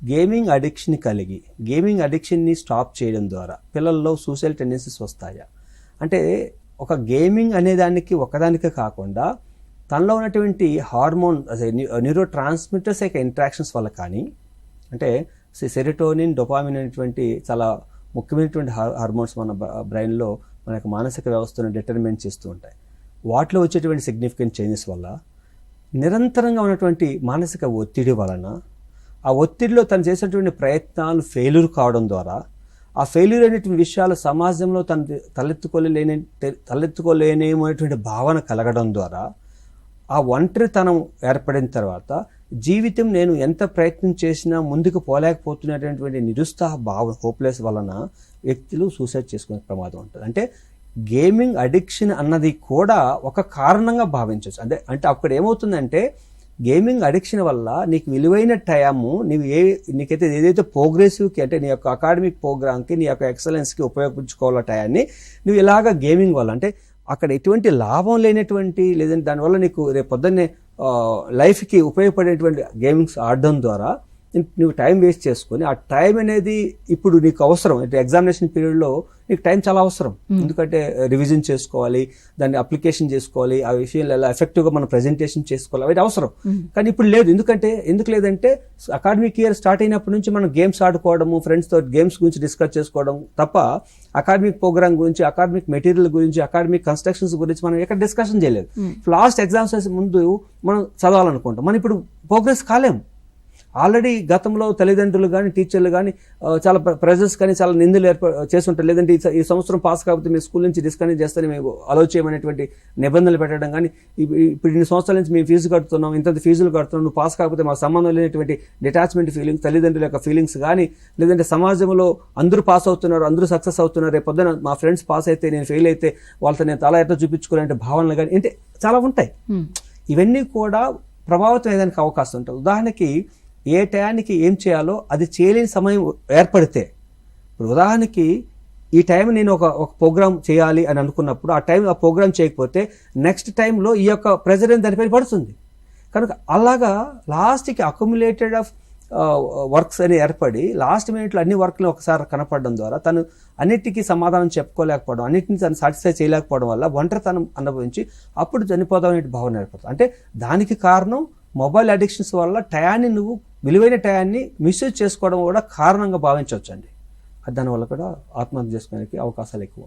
Gaming addiction కలిగి gaming అడిక్షన్ని stop చేయడం ద్వారా పిల్లల్లో సూసైడ్ టెండెన్సీస్ వస్తాయా? అంటే ఒక గేమింగ్ అనేదానికి ఒకదానికే కాకుండా తనలో ఉన్నటువంటి హార్మోన్ న్యూరో ట్రాన్స్మిటర్స్ యొక్క ఇంట్రాక్షన్స్ వల్ల కానీ, అంటే సెరోటోనిన్, డోపామిన్ అనేటువంటి చాలా ముఖ్యమైనటువంటి హార్మోన్స్ మన బ్రెయిన్లో మన యొక్క మానసిక వ్యవస్థను డిటర్మిన్ చేస్తూ ఉంటాయి. వాటిలో వచ్చేటువంటి సిగ్నిఫికెంట్ చేంజెస్ వల్ల నిరంతరంగా ఉన్నటువంటి మానసిక ఒత్తిడి వలన, ఆ ఒత్తిడిలో తను చేసినటువంటి ప్రయత్నాలు ఫెయిల్యూర్ కావడం ద్వారా, ఆ ఫెయిల్యూర్ అనేటువంటి విషయాలు సమాజంలో తను తలెత్తుకోలేనేమనేటువంటి భావన కలగడం ద్వారా, ఆ ఒంటరితనం ఏర్పడిన తర్వాత జీవితం నేను ఎంత ప్రయత్నం చేసినా ముందుకు పోలేకపోతున్నటువంటి నిరుత్సాహ భావం, హోప్లెస్ వలన వ్యక్తులు సూసైడ్ చేసుకునే ప్రమాదం ఉంటుంది. అంటే గేమింగ్ అడిక్షన్ అన్నది కూడా ఒక కారణంగా భావించవచ్చు. అంటే అక్కడ ఏమవుతుందంటే గేమింగ్ అడిక్షన్ వల్ల నీకు విలువైన టైము నీకైతే ఏదైతే ప్రోగ్రెసివ్కి, అంటే నీ యొక్క అకాడమిక్ ప్రోగ్రామ్కి, నీ యొక్క ఎక్సలెన్స్కి ఉపయోగించుకోవాల టయాన్ని నువ్వు ఇలాగ గేమింగ్ వల్ల, అంటే అక్కడ ఎటువంటి లాభం లేనటువంటి, లేదంటే దానివల్ల నీకు రేపు పొద్దున్నే లైఫ్కి ఉపయోగపడేటువంటి గేమింగ్స్ ఆడడం ద్వారా నువ్వు టైం వేస్ట్ చేసుకొని, ఆ టైం అనేది ఇప్పుడు నీకు అవసరం. అంటే ఎగ్జామినేషన్ పీరియడ్లో నీకు టైం చాలా అవసరం. ఎందుకంటే రివిజన్ చేసుకోవాలి, దాన్ని అప్లికేషన్ చేసుకోవాలి, ఆ విషయాలు ఎలా ఎఫెక్టివ్గా మనం ప్రెజెంటేషన్ చేసుకోవాలి, అవి అవసరం. కానీ ఇప్పుడు లేదు. ఎందుకు లేదంటే అకాడమిక్ ఇయర్ స్టార్ట్ అయినప్పటి నుంచి మనం గేమ్స్ ఆడుకోవడము, ఫ్రెండ్స్తో గేమ్స్ గురించి డిస్కస్ చేసుకోవడం తప్ప అకాడమిక్ ప్రోగ్రామ్ గురించి, అకాడమిక్ మెటీరియల్ గురించి, అకాడమిక్ కన్స్ట్రక్షన్స్ గురించి మనం ఎక్కడ డిస్కషన్ చేయలేదు. లాస్ట్ ఎగ్జామ్స్ ముందు మనం చదవాలనుకుంటాం, మనం ఇప్పుడు ప్రోగ్రెస్ కాలేము. ఆల్రెడీ గతంలో తల్లిదండ్రులు కానీ, టీచర్లు కానీ చాలా ప్రెజర్స్ కానీ, చాలా నిందలు చేస్తుంటారు. లేదంటే ఈ సంవత్సరం పాస్ కాకపోతే మీ స్కూల్ నుంచి డిస్కనెక్ట్ చేస్తే మేము అలౌ చేయమనేటువంటి నిబంధనలు పెట్టడం కానీ, ఇప్పుడు ఇన్ని సంవత్సరాల నుంచి మేము ఫీజు కడుతున్నాం, ఇంత ఫీజులు కడుతున్నాం, నువ్వు పాస్ కాకపోతే మాకు సంబంధం లేనటువంటి డిటాచ్మెంట్ ఫీలింగ్స్, తల్లిదండ్రుల యొక్క ఫీలింగ్స్ కానీ, లేదంటే సమాజంలో అందరూ పాస్ అవుతున్నారు, అందరూ సక్సెస్ అవుతున్నారు, రేపు పొద్దున మా ఫ్రెండ్స్ పాస్ అయితే నేను ఫెయిల్ అయితే వాళ్ళతో నేను తల ఎట్లా చూపించుకోవాలంటే భావనలు కానీ, అంటే చాలా ఉంటాయి. ఇవన్నీ కూడా ప్రభావితం అయ్యేదానికి అవకాశం ఉంటుంది. ఉదాహరణకి ఏ టయానికి ఏం చేయాలో అది చేయలేని సమయం ఏర్పడితే, ఇప్పుడు ఉదాహరణకి ఈ టైం నేను ఒక ప్రోగ్రామ్ చేయాలి అని అనుకున్నప్పుడు ఆ ప్రోగ్రామ్ చేయకపోతే నెక్స్ట్ టైంలో ఈ యొక్క ప్రెజర్ దానిపైన పడుతుంది. కనుక అలాగా లాస్ట్కి అక్యుములేటెడ్ ఆఫ్ వర్క్స్ అని ఏర్పడి లాస్ట్ మినిట్లో అన్ని వర్క్లు ఒకసారి కనపడడం ద్వారా తను అన్నిటికీ సమాధానం చెప్పుకోలేకపోవడం, అన్నింటినీ తను సాటిస్ఫై చేయలేకపోవడం వల్ల ఒంటరితనం అనుభవించి అప్పుడు చనిపోదాం అనే భావన ఏర్పడుతుంది. అంటే దానికి కారణం మొబైల్ అడిక్షన్స్ వల్ల టయాన్ని, నువ్వు విలువైన టయాన్ని మిస్యూజ్ చేసుకోవడం కూడా కారణంగా భావించవచ్చు అండి. దానివల్ల కూడా ఆత్మహత్య చేసుకోవడానికి అవకాశాలు ఎక్కువ ఉంటాయి.